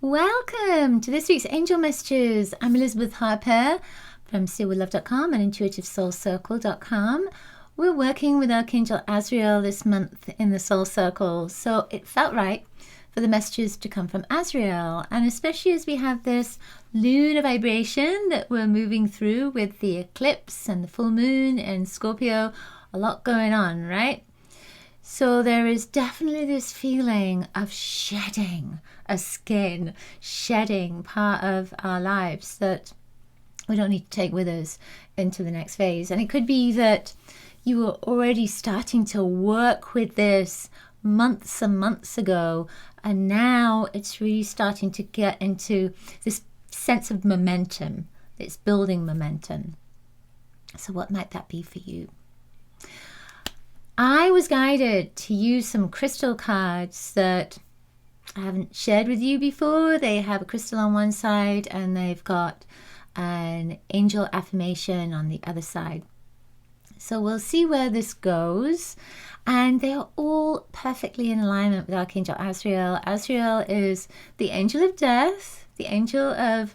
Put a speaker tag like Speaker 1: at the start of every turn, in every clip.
Speaker 1: Welcome to this week's Angel Messages. I'm Elizabeth Harper from SealWithLove.com and IntuitiveSoulCircle.com. We're working with Archangel Azrael this month in the Soul Circle, so it felt right for the messages to come from Azrael, and especially as we have this lunar vibration that we're moving through with the eclipse and the full moon and Scorpio, a lot going on, right? So there is definitely this feeling of shedding a skin, shedding part of our lives that we don't need to take with us into the next phase. And it could be that you were already starting to work with this months and months ago, and now it's really starting to get into this sense of momentum. It's building momentum. So what might that be for you? I was guided to use some crystal cards that I haven't shared with you before. They have a crystal on one side and they've got an angel affirmation on the other side. So we'll see where this goes. And they are all perfectly in alignment with Archangel Azrael. Azrael is the angel of death, the angel of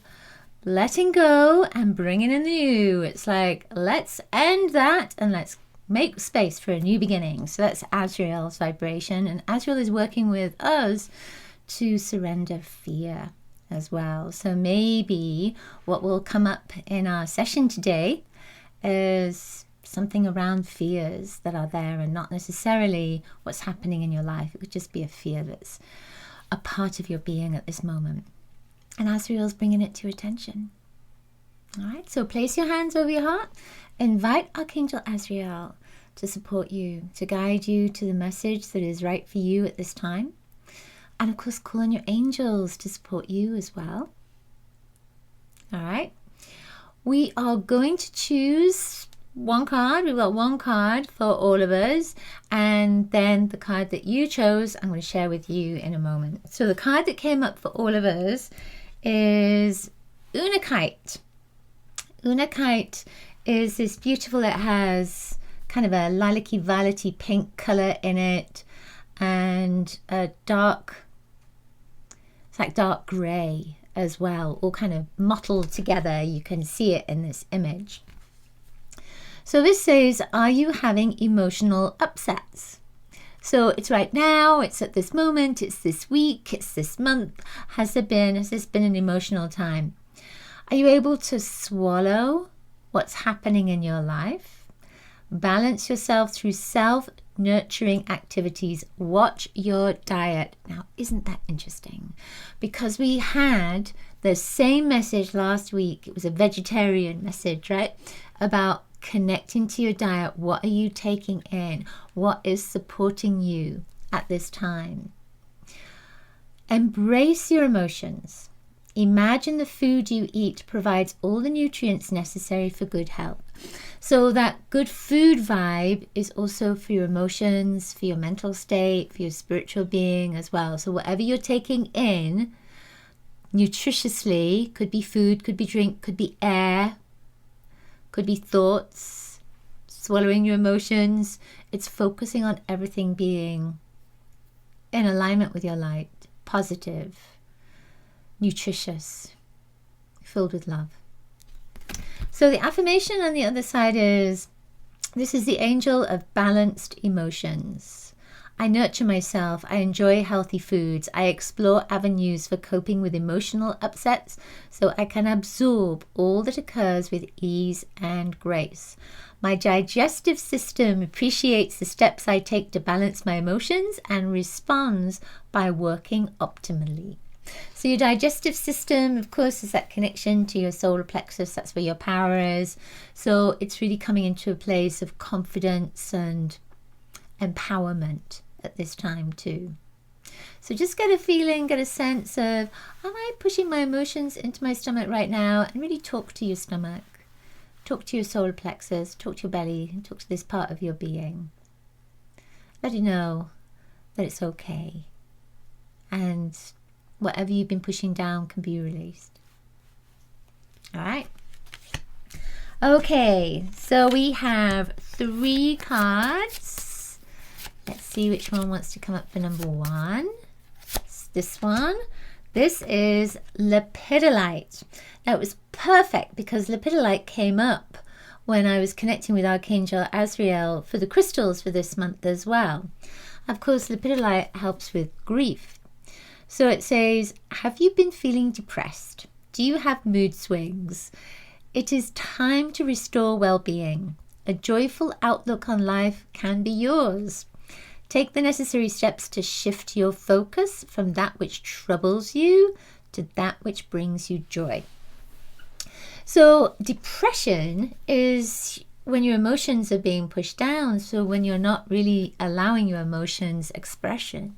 Speaker 1: letting go and bringing in the new. It's like, let's end that and let's make space for a new beginning. So that's Azrael's vibration, and Azrael is working with us to surrender fear as well. So maybe what will come up in our session today is something around fears that are there and not necessarily what's happening in your life. It could just be a fear that's a part of your being at this moment, and Azrael's bringing it to your attention. All right, so place your hands over your heart. Invite Archangel Azrael to support you, to guide you to the message that is right for you at this time. And of course, call on your angels to support you as well. All right. We are going to choose one card. We've got one card for all of us. And then the card that you chose, I'm going to share with you in a moment. So the card that came up for all of us is Untitled. Untitled is this beautiful, it has kind of a lilac-y, violet-y pink color in it, and a dark, it's like dark gray as well, all kind of mottled together. You can see it in this image. So this says, are you having emotional upsets? So it's right now, it's at this moment, it's this week, it's this month. Has this been an emotional time? Are you able to swallow what's happening in your life? Balance yourself through self-nurturing activities. Watch your diet. Now, isn't that interesting? Because we had the same message last week. It was a vegetarian message, right? About connecting to your diet. What are you taking in? What is supporting you at this time? Embrace your emotions. Imagine the food you eat provides all the nutrients necessary for good health. So that good food vibe is also for your emotions, for your mental state, for your spiritual being as well. So whatever you're taking in nutritiously, could be food, could be drink, could be air, could be thoughts, swallowing your emotions. It's focusing on everything being in alignment with your light, positive, nutritious, filled with love. So the affirmation on the other side is, this is the angel of balanced emotions. I nurture myself. I enjoy healthy foods. I explore avenues for coping with emotional upsets so I can absorb all that occurs with ease and grace. My digestive system appreciates the steps I take to balance my emotions and responds by working optimally. So your digestive system, of course, is that connection to your solar plexus. That's where your power is. So it's really coming into a place of confidence and empowerment at this time too. So just get a feeling, get a sense of, am I pushing my emotions into my stomach right now? And really talk to your stomach. Talk to your solar plexus. Talk to your belly. And talk to this part of your being. Let it know that it's okay. And whatever you've been pushing down can be released. All right. Okay, so we have 3 cards. Let's see which one wants to come up for number 1. It's this one. This is Lepidolite. Now it was perfect because Lepidolite came up when I was connecting with Archangel Azrael for the crystals for this month as well. Of course, Lepidolite helps with grief. So it says, have you been feeling depressed? Do you have mood swings? It is time to restore well-being. A joyful outlook on life can be yours. Take the necessary steps to shift your focus from that which troubles you to that which brings you joy. So depression is when your emotions are being pushed down. So when you're not really allowing your emotions expression.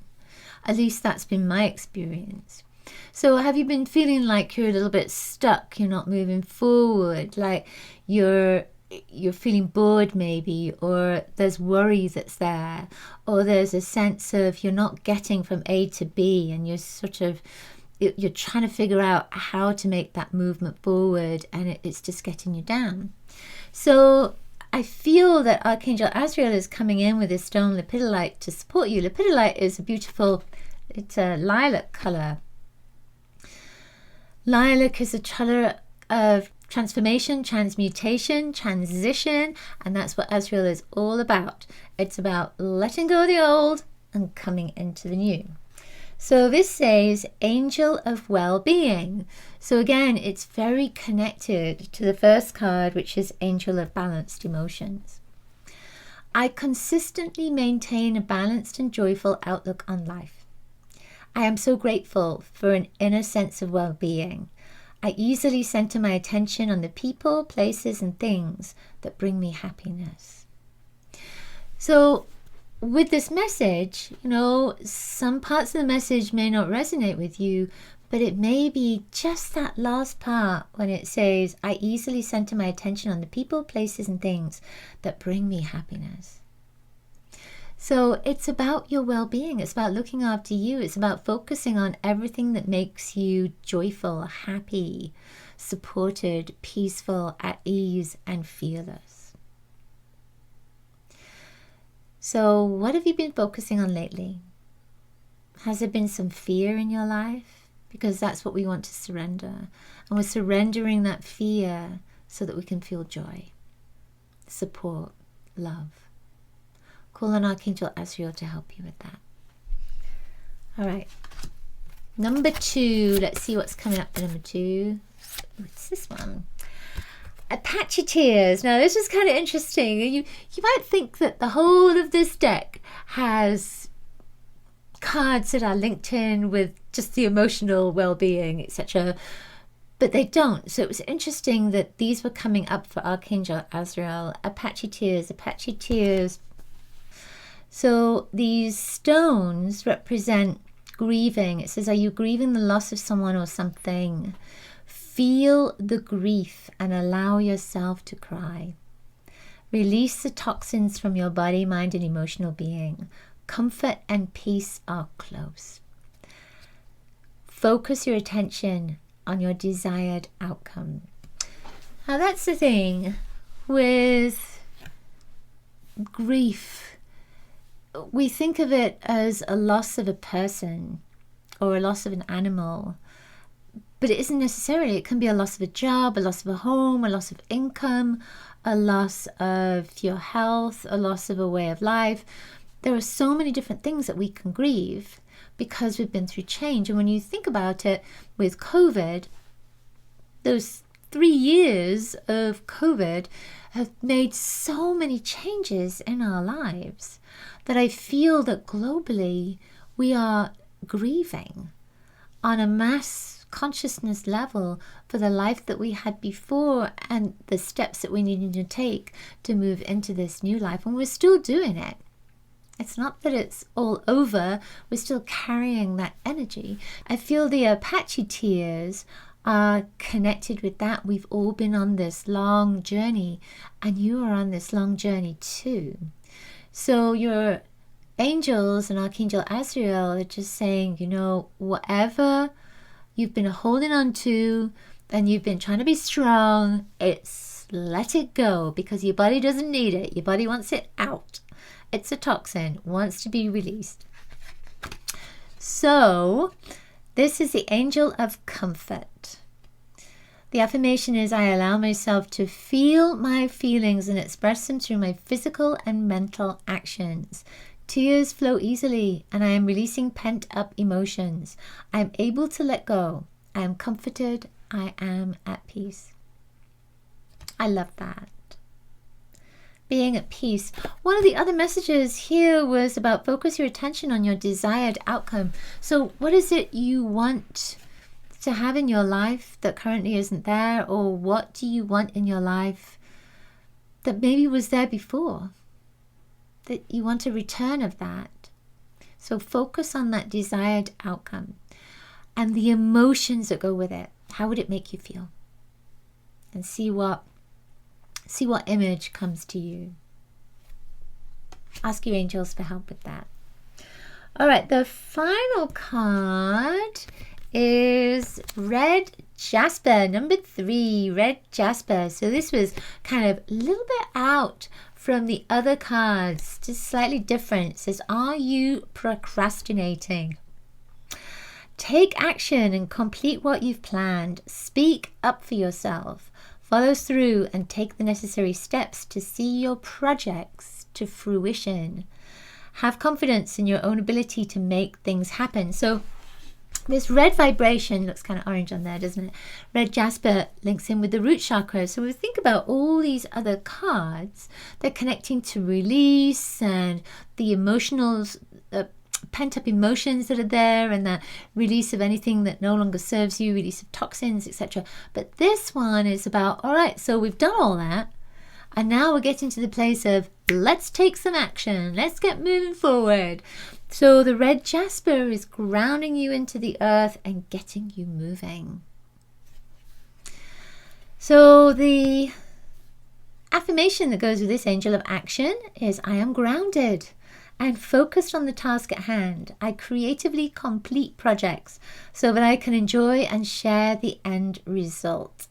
Speaker 1: At least that's been my experience. So have you been feeling like you're a little bit stuck? You're not moving forward, like you're feeling bored maybe, or there's worry that's there, or there's a sense of you're not getting from A to B and you're trying to figure out how to make that movement forward, and it's just getting you down. So I feel that Archangel Azrael is coming in with this stone Lepidolite to support you. Lepidolite is a beautiful, it's a lilac color. Lilac is a color of transformation, transmutation, transition, and that's what Azrael is all about. It's about letting go of the old and coming into the new. So this says Angel of Well-Being. So again, it's very connected to the first card, which is Angel of Balanced Emotions. I consistently maintain a balanced and joyful outlook on life. I am so grateful for an inner sense of well-being. I easily center my attention on the people, places, and things that bring me happiness. So with this message, some parts of the message may not resonate with you, but it may be just that last part when it says, I easily center my attention on the people, places, and things that bring me happiness. So it's about your well-being. It's about looking after you. It's about focusing on everything that makes you joyful, happy, supported, peaceful, at ease, and fearless. So what have you been focusing on lately? Has there been some fear in your life? Because that's what we want to surrender. And we're surrendering that fear so that we can feel joy, support, love. Call on Archangel Azrael to help you with that. All right. Number 2. Let's see what's coming up for number 2. What's this one? Apache tears. Now, this is kind of interesting. You might think that the whole of this deck has cards that are linked in with just the emotional well-being, etc. But they don't. So it was interesting that these were coming up for Archangel Azrael. Apache tears. Apache tears. So these stones represent grieving. It says, are you grieving the loss of someone or something? Feel the grief and allow yourself to cry. Release the toxins from your body, mind, and emotional being. Comfort and peace are close. Focus your attention on your desired outcome. Now that's the thing with grief. We think of it as a loss of a person or a loss of an animal, but it isn't necessarily. It can be a loss of a job, a loss of a home, a loss of income, a loss of your health, a loss of a way of life. There are so many different things that we can grieve because we've been through change. And when you think about it with COVID, those 3 years of COVID have made so many changes in our lives that I feel that globally we are grieving on a mass consciousness level for the life that we had before and the steps that we needed to take to move into this new life. And we're still doing it. It's not that it's all over. We're still carrying that energy. I feel the Apache tears are connected with that. We've all been on this long journey, and you are on this long journey too. So your angels and Archangel Azrael are just saying, whatever you've been holding on to and you've been trying to be strong, let it go, because your body doesn't need it. Your body wants it out. It's a toxin, wants to be released. So This is the angel of comfort. The affirmation is, I allow myself to feel my feelings and express them through my physical and mental actions. Tears flow easily, and I am releasing pent-up emotions. I am able to let go. I am comforted. I am at peace. I love that. Being at peace. One of the other messages here was about focus your attention on your desired outcome. So what is it you want to have in your life that currently isn't there? Or what do you want in your life that maybe was there before? That you want a return of that. So focus on that desired outcome and the emotions that go with it. How would it make you feel? And see what image comes to you. Ask your angels for help with that. All right, the final card is Red Jasper, number 3, Red Jasper. So this was kind of a little bit out from the other cards, just slightly different. It says, are you procrastinating? Take action and complete what you've planned. Speak up for yourself. Follow through and take the necessary steps to see your projects to fruition. Have confidence in your own ability to make things happen. So this red vibration looks kind of orange on there, doesn't it? Red Jasper links in with the root chakra. So we think about all these other cards, they're connecting to release and the emotional pent-up emotions that are there, and that release of anything that no longer serves you, release of toxins, etc. But this one is about, all right, so we've done all that, and now we're getting to the place of let's take some action, let's get moving forward. So the red jasper is grounding you into the earth and getting you moving. So the affirmation that goes with this angel of action is, I am grounded and focused on the task at hand. I creatively complete projects so that I can enjoy and share the end result.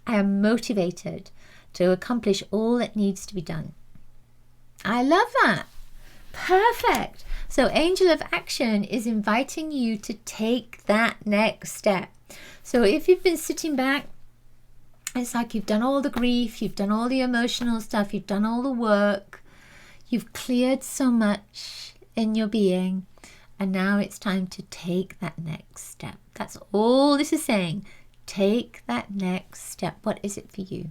Speaker 1: I am motivated to accomplish all that needs to be done. I love that. Perfect. So angel of action is inviting you to take that next step. So if you've been sitting back, it's like you've done all the grief, you've done all the emotional stuff, you've done all the work, you've cleared so much in your being, and now it's time to take that next step. That's all this is saying. Take that next step. What is it for you?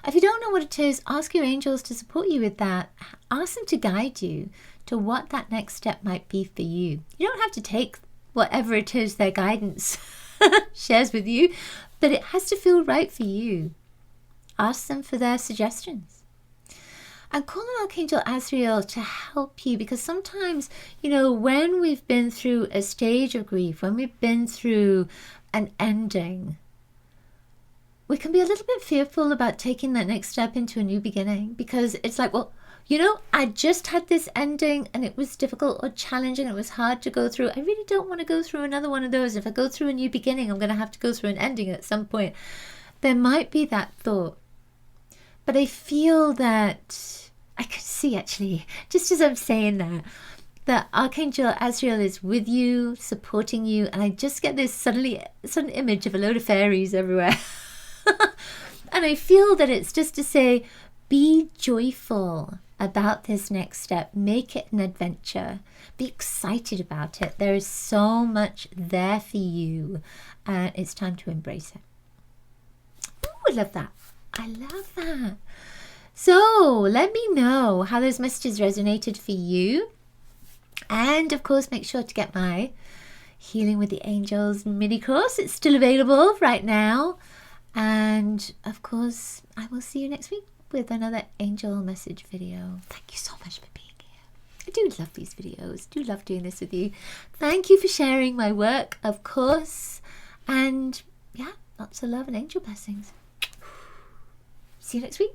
Speaker 1: If you don't know what it is, ask your angels to support you with that. Ask them to guide you to what that next step might be for you. You don't have to take whatever it is their guidance shares with you, but it has to feel right for you. Ask them for their suggestions. And call on Archangel Azrael to help you, because sometimes, when we've been through a stage of grief, when we've been through an ending, we can be a little bit fearful about taking that next step into a new beginning, because it's like, well, I just had this ending and it was difficult or challenging. It was hard to go through. I really don't want to go through another one of those. If I go through a new beginning, I'm going to have to go through an ending at some point. There might be that thought. But I feel that I could see, actually, just as I'm saying that Archangel Azrael is with you, supporting you, and I just get this sudden image of a load of fairies everywhere. And I feel that it's just to say, be joyful about this next step. Make it an adventure. Be excited about it. There is so much there for you, and it's time to embrace it. Ooh, I love that. I love that. So let me know how those messages resonated for you. And of course, make sure to get my Healing with the Angels mini course. It's still available right now. And of course, I will see you next week with another angel message video. Thank you so much for being here. I do love these videos. I do love doing this with you. Thank you for sharing my work, of course. And yeah, lots of love and angel blessings. See you next week.